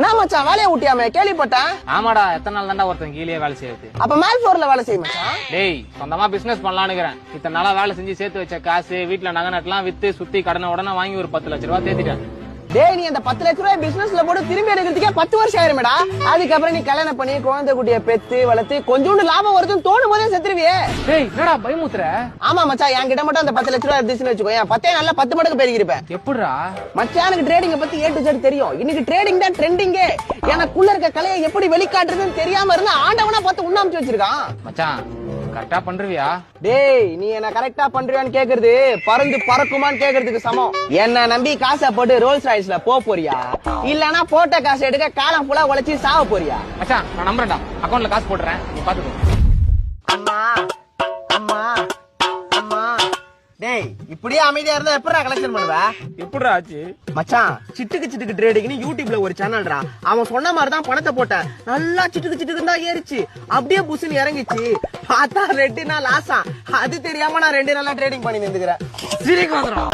நான் மச்சான் வேலையை ஊட்டியாமே கேள்விப்பட்டேன். ஆமாடா, எத்தனை நாள் தாண்டா ஒருத்தன் கீழே வேலை செய்யுது. அப்ப மேல் ஃப்ளோர்ல வேலை செய்யும் மச்சான். டேய், சொந்தமா பிசினஸ் பண்ணலான்னு இத்தனை நாளா வேலை செஞ்சு சேர்த்து வச்ச காசு வீட்டுல நகை நட்டுலாம் வித்து சுத்தி கடனை உடனே வாங்கி ஒரு 10 லட்ச ரூபாய் தேத்திட்டேன். டேய், நீ அந்த 10 லட்ச ரூபாய் பிசினஸ்ல போட்டு திரும்பி எடுக்கிறதுக்கே 10 வருஷம் ஆயிருமேடா. அதுக்கப்புறம் நீ கல்யாணம் பண்ணி குழந்தை குட்டிய பெத்து வளர்த்து கொஞ்சோண்டு லாபம் வருதுன்னு தோணும் போதே செத்துருவியே. டேய், என்னடா பயமுத்துற? ஆமா மச்சான், என்கிட்ட மட்டும் அந்த 10 லட்ச ரூபாய் இருந்துச்சுன்னு வச்சுக்கோ, என் 10 நல்லா 10 மடங்கு பெருகிருப்பேன். எப்படிடா? மச்சானுக்கு ட்ரேடிங்க பத்தி A to Z தெரியும். இன்னைக்கு ட்ரேடிங் தான் ட்ரெண்டிங்கே. எனக்குள்ள இருக்க கலையை எப்படி வெளிக்காட்டுறதுன்னு தெரியாம இருந்தா ஆண்டவனா பார்த்து உண்ணாமிச்சு வச்சிருக்கான். மச்சான், கரெக்டா பண்றியா? டேய், நீ என்ன கரெக்டா பண்றியான்னு கேக்குறது பறந்து பறக்குமான்னு கேக்குறதுக்கு சமம். என்ன நம்பி காசை போட்டு ரோல்ஸ் ராய்ஸ்ல போறியா, இல்லனா போட்ட காசை எடுக்க காலம் ஃபுல்லா உழைச்சி சாவ போறியா? மச்சான், நான் நம்புறேன்டா. அக்கவுண்ட்ல காசு போட்டுறேன், நீ பாத்துக்கோ. அம்மா அம்மா அம்மா. டேய், இப்படியே அமைதியா இருந்தா எப்படா கலெக்ஷன் பண்ணுவ? எப்படிடா ஆச்சு? மச்சான், சிட்டுக்கு ட்ரேடிங்னு யூடியூப்ல ஒரு சேனல்டா. அவன் சொன்ன மாதிரி தான் பணத்தை போட்டேன். நல்லா சிட்டுக்கு தான் ஏறிச்சு. அப்படியே புசுன்னு இறங்கிச்சு. பார்த்தா 2 நாள் லாஸா. அது தெரியாம நான் 2 நாளா ட்ரேடிங் பண்ணி நின்னுக்கிறேன். சிரிக்கு வந்துடும்.